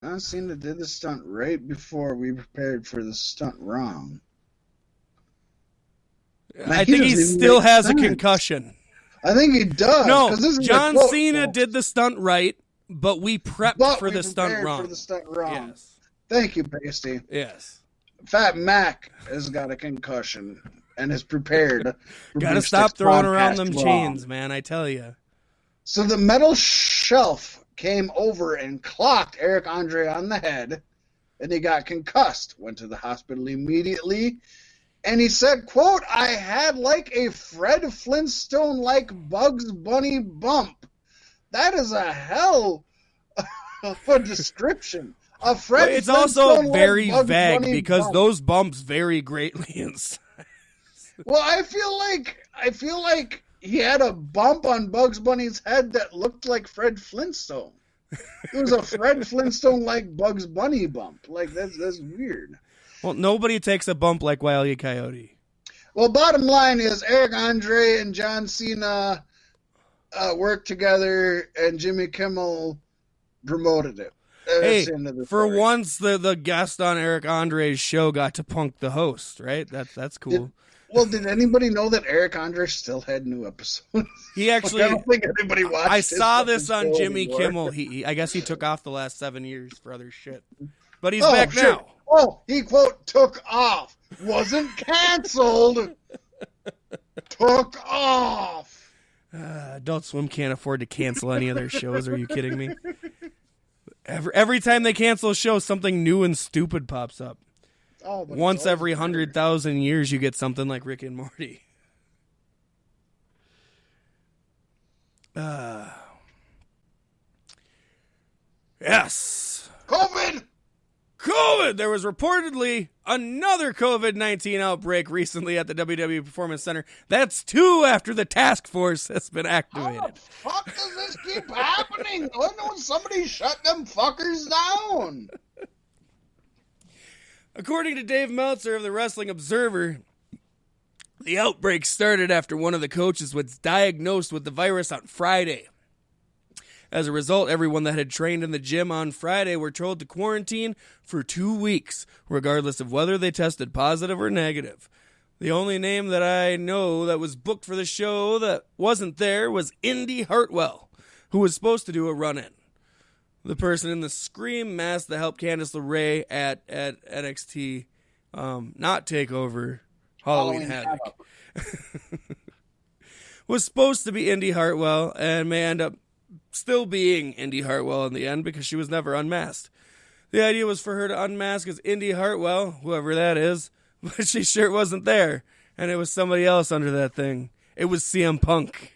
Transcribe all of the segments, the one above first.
John Cena did the stunt right before we prepared for the stunt wrong. I think he still has a concussion. I think he does. No, this is John quote, Cena folks. did the stunt right, but we prepped for the stunt wrong. Yes. Thank you, Pasty. Yes. Fat Mac has got a concussion and is prepared. Gotta stop throwing around them chains, man, I tell you. So the metal shelf came over and clocked Eric Andre on the head, and he got concussed. Went to the hospital immediately, and he said, quote, "I had like a Fred Flintstone-like Bugs Bunny bump." That is a hell of a description. It's also very vague because those bumps vary greatly in size. Well, I feel like he had a bump on Bugs Bunny's head that looked like Fred Flintstone. It was a Fred Flintstone-like Bugs Bunny bump. Like, that's weird. Well, nobody takes a bump like Wile E. Coyote. Well, bottom line is Eric Andre and John Cena worked together, and Jimmy Kimmel promoted it. Hey, for once, the guest on Eric Andre's show got to punk the host, right? That's cool. Did anybody know that Eric Andre still had new episodes? He actually. I don't think anybody watched. I saw this on Jimmy Kimmel. I guess he took off the last 7 years for other shit, but he's back now. Oh, he quote took off, wasn't canceled. Took off. Adult Swim can't afford to cancel any of their shows. Are you kidding me? Every time they cancel a show, something new and stupid pops up. Once every 100,000 years, you get something like Rick and Morty. Yes. COVID! There was reportedly another COVID-19 outbreak recently at the WWE Performance Center. That's 2 after the task force has been activated. How the fuck does this keep happening? Why don't somebody shut them fuckers down? According to Dave Meltzer of the Wrestling Observer, the outbreak started after one of the coaches was diagnosed with the virus on Friday. As a result, everyone that had trained in the gym on Friday were told to quarantine for 2 weeks, regardless of whether they tested positive or negative. The only name that I know that was booked for the show that wasn't there was Indy Hartwell, who was supposed to do a run-in. The person in the Scream mask that helped Candice LeRae at NXT not take over Halloween Havoc was supposed to be Indy Hartwell and may end up still being Indy Hartwell in the end because she was never unmasked. The idea was for her to unmask as Indy Hartwell, whoever that is, but she sure wasn't there, and it was somebody else under that thing. It was CM Punk.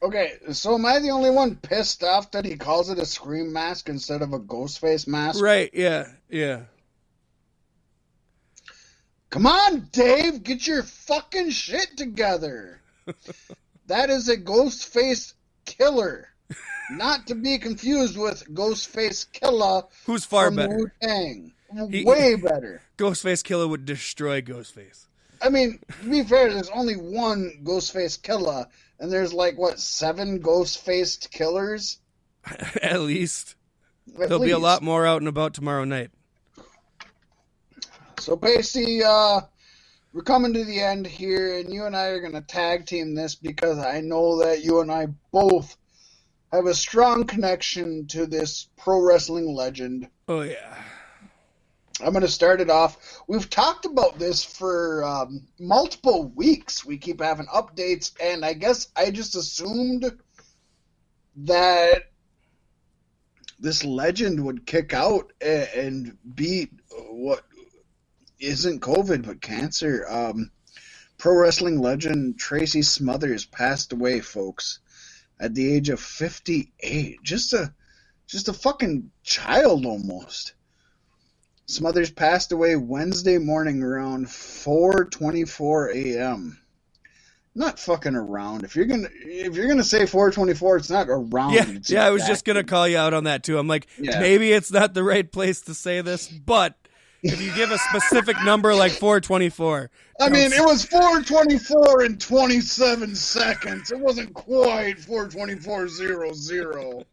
Okay, so am I the only one pissed off that he calls it a Scream mask instead of a Ghostface mask? Right, yeah. Come on, Dave, get your fucking shit together. That is a Ghostface killer. Not to be confused with Ghostface Killa. Who's far from better? Wu-Tang. Way better. Ghostface Killa would destroy Ghostface. I mean, to be fair, there's only one Ghostface Killa, and there's 7 Ghostfaced killers? At least. There'll be a lot more out and about tomorrow night. So, Pacey, we're coming to the end here, and you and I are going to tag team this because I know that you and I both have a strong connection to this pro wrestling legend. Oh, yeah. I'm going to start it off. We've talked about this for multiple weeks. We keep having updates, and I guess I just assumed that this legend would kick out and beat what isn't COVID but cancer. Pro wrestling legend Tracy Smothers passed away, folks, at the age of 58. Just a fucking child almost. Smothers passed away Wednesday morning around 4:24 a.m. Not fucking around. If you're gonna say 4:24, it's not around. Yeah, I was just gonna call you out on that too. I'm like, maybe it's not the right place to say this, but if you give a specific number like 4:24, I mean, it was 4:24 and 27 seconds. It wasn't quite 4:24:00.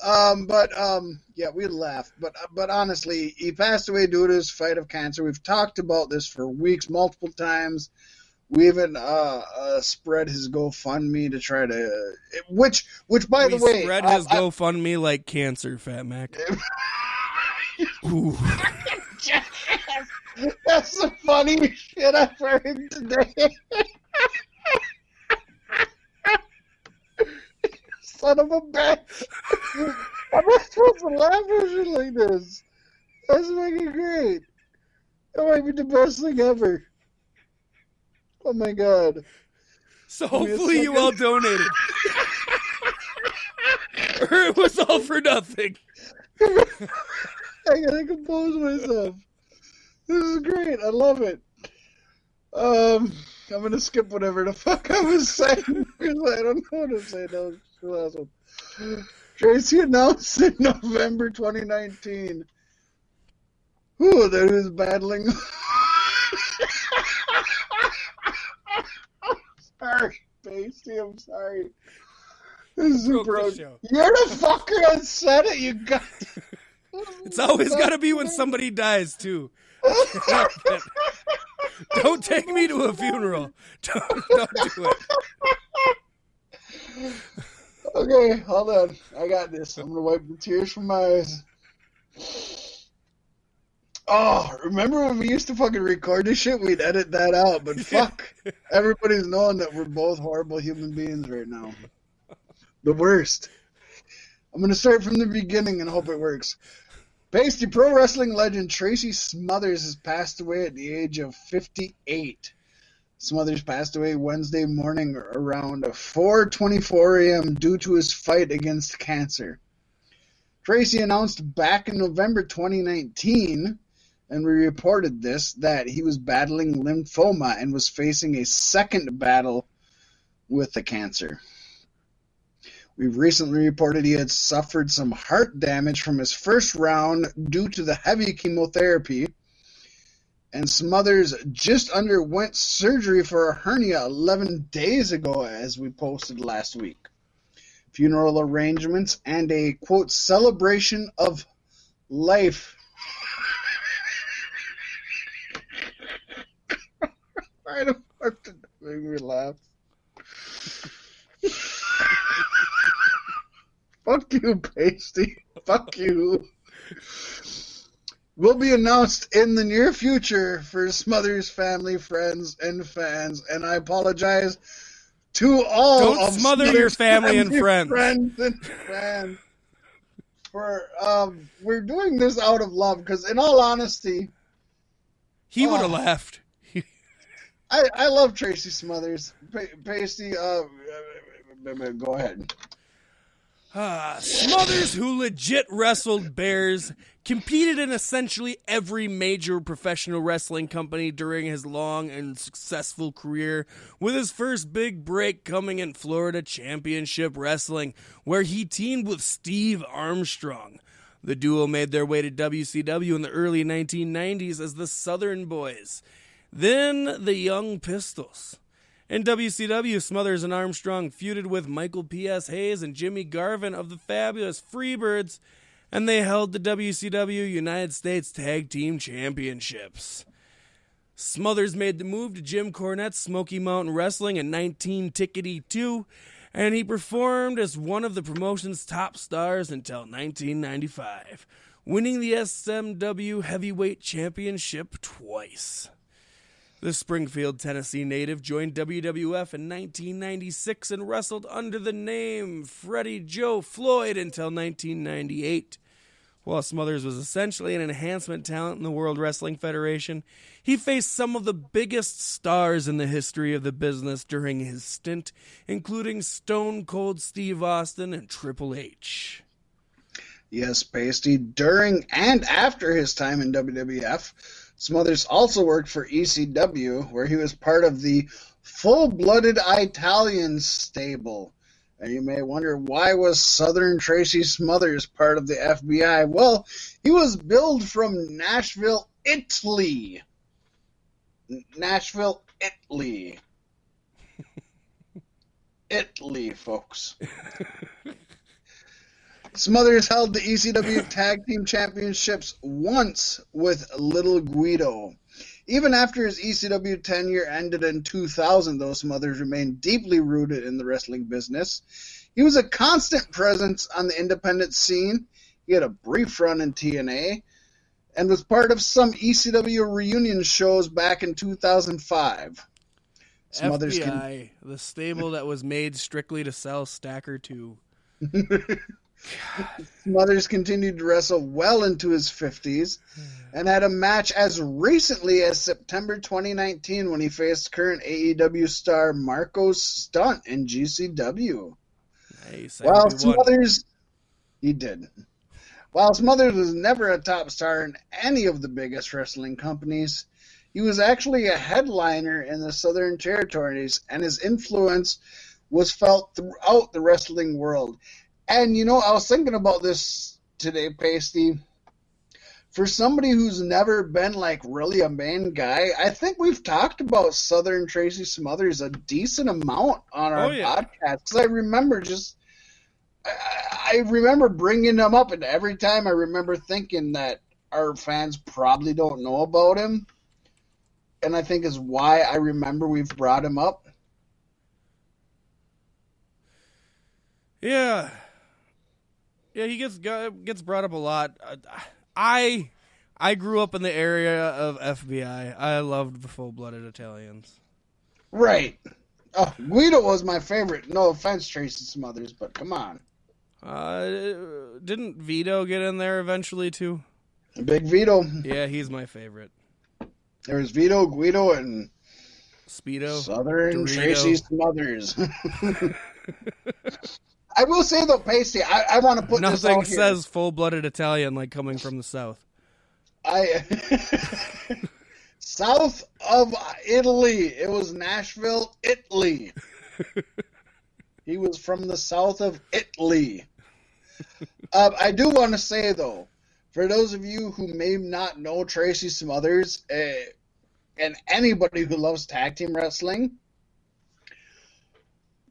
Yeah, we laughed. But honestly, he passed away due to his fight of cancer. We've talked about this for weeks, multiple times. We even spread his GoFundMe to try to, which by the way, spread his GoFundMe like cancer, Fat Mac. Ooh. That's the funniest shit I've heard today. Son of a bitch. I'm not supposed to laugh at shit like this. That's fucking great. That might be the best thing ever. Oh my god. So hopefully you all donated. Or it was all for nothing. I gotta compose myself. This is great. I love it. I'm gonna skip whatever the fuck I was saying because I don't know what to say. That was the last one. Tracy announced in November 2019 that he was battling. Sorry, Pasty. I'm sorry. This is super. You're the fucker that said it. You got. It's always got to be when somebody dies too. Don't take me to a funeral. Don't do it. Okay, hold on. I got this. I'm gonna wipe the tears from my eyes. Oh, remember when we used to fucking record this shit? We'd edit that out, but fuck. Everybody's knowing that we're both horrible human beings right now. The worst. I'm gonna start from the beginning and hope it works. Pasty pro wrestling legend Tracy Smothers has passed away at the age of 58. Smothers passed away Wednesday morning around 4:24 a.m. due to his fight against cancer. Tracy announced back in November 2019, and we reported this, that he was battling lymphoma and was facing a second battle with the cancer. We've recently reported he had suffered some heart damage from his first round due to the heavy chemotherapy, and Smothers just underwent surgery for a hernia 11 days ago, as we posted last week. Funeral arrangements and a, quote, celebration of life. I don't want to make me laugh. Fuck you, Pasty. Fuck you. Will be announced in the near future for Smothers family, friends, and fans. And I apologize to all Don't of smother Smothers your family and friends. Friends and fans. For we're doing this out of love, because in all honesty, he would have laughed. I love Tracy Smothers. Pasty, go ahead. Smothers, who legit wrestled bears, competed in essentially every major professional wrestling company during his long and successful career, with his first big break coming in Florida Championship Wrestling, where he teamed with Steve Armstrong. The duo made their way to WCW in the early 1990s as the Southern Boys, then the Young Pistols. In WCW, Smothers and Armstrong feuded with Michael P.S. Hayes and Jimmy Garvin of the Fabulous Freebirds, and they held the WCW United States Tag Team Championships. Smothers made the move to Jim Cornette's Smoky Mountain Wrestling in 1982, and he performed as one of the promotion's top stars until 1995, winning the SMW Heavyweight Championship twice. The Springfield, Tennessee native joined WWF in 1996 and wrestled under the name Freddie Joe Floyd until 1998. While Smothers was essentially an enhancement talent in the World Wrestling Federation, he faced some of the biggest stars in the history of the business during his stint, including Stone Cold Steve Austin and Triple H. Yes, Pasty. During and after his time in WWF, Smothers also worked for ECW, where he was part of the Full-Blooded Italian stable. And you may wonder, why was Southern Tracy Smothers part of the FBI? Well, he was billed from Nashville, Italy. Nashville, Italy. Italy, folks. Smothers held the ECW Tag Team Championships once with Little Guido. Even after his ECW tenure ended in 2000, though, Smothers remained deeply rooted in the wrestling business. He was a constant presence on the independent scene. He had a brief run in TNA and was part of some ECW reunion shows back in 2005. Smothers FBI, the stable that was made strictly to sell Stacker 2. Smothers continued to wrestle well into his 50s and had a match as recently as September 2019 when he faced current AEW star Marcos Stunt in GCW. Nice. While Smothers was never a top star in any of the biggest wrestling companies, he was actually a headliner in the Southern Territories, and his influence was felt throughout the wrestling world. And, I was thinking about this today, Pasty. For somebody who's never been, really a main guy, I think we've talked about Southern Tracy Smothers a decent amount on our podcast. Because I remember bringing him up, and every time I remember thinking that our fans probably don't know about him. And I think is why I remember we've brought him up. Yeah. Yeah, he gets brought up a lot. I grew up in the area of FBI. I loved the full-blooded Italians. Right. Oh, Guido was my favorite. No offense, Tracy Smothers, but come on. Didn't Vito get in there eventually, too? Big Vito. Yeah, he's my favorite. There was Vito, Guido, and Speedo. Southern Dorito. Tracy Smothers. I will say, though, Pasty, I want to put this out here. Nothing says full-blooded Italian like coming from the South. South of Italy. It was Nashville, Italy. He was from the south of Italy. I do want to say, though, for those of you who may not know Tracy Smothers, and anybody who loves tag team wrestling,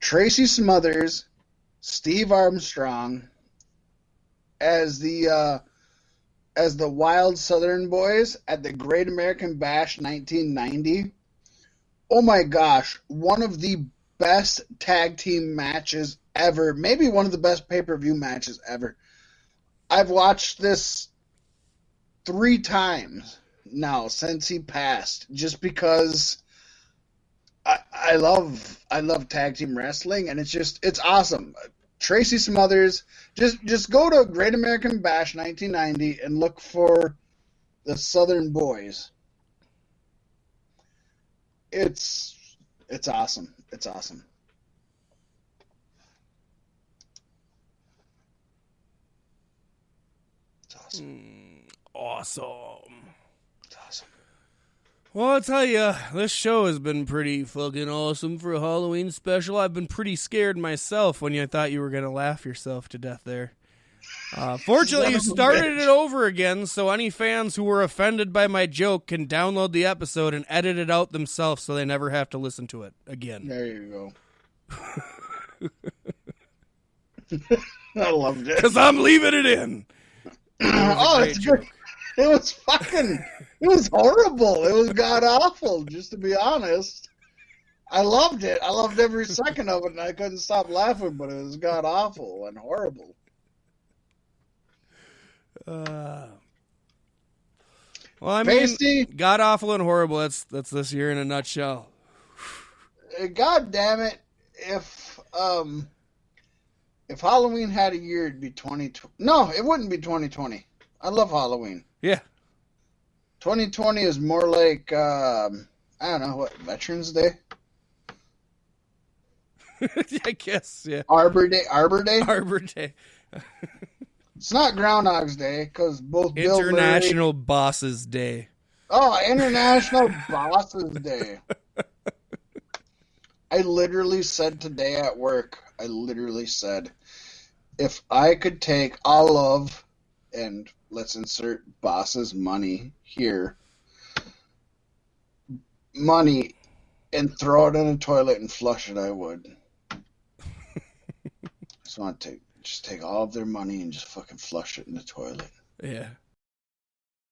Tracy Smothers, Steve Armstrong, as the Wild Southern Boys at the Great American Bash 1990. Oh my gosh, one of the best tag team matches ever. Maybe one of the best pay-per-view matches ever. I've watched this 3 times now since he passed, just because I love tag team wrestling, and it's awesome. Tracy Smothers, just go to Great American Bash 1990 and look for the Southern Boys. It's awesome. It's awesome. It's awesome. Awesome. It's awesome. Well, I'll tell you, this show has been pretty fucking awesome for a Halloween special. I've been pretty scared myself when you thought you were going to laugh yourself to death there. Fortunately, you started it over again, so any fans who were offended by my joke can download the episode and edit it out themselves so they never have to listen to it again. There you go. I loved it. Because I'm leaving it in. It's good. It was horrible. It was god-awful, just to be honest. I loved it. I loved every second of it, and I couldn't stop laughing, but it was god-awful and horrible. Well, I mean, Pasty, god-awful and horrible, that's this year in a nutshell. God damn it, if Halloween had a year, it'd be 2020. No, it wouldn't be 2020. I love Halloween. Yeah. 2020 is more like, I don't know, what, Veterans Day? I guess, yeah. Arbor Day? Arbor Day. It's not Groundhog's Day, because both International Bosses Day. Oh, International Bosses Day. I literally said today at work, if I could take all of, and let's insert boss's money here, money, and throw it in a toilet and flush it, I would. Just take all of their money and just fucking flush it in the toilet. Yeah.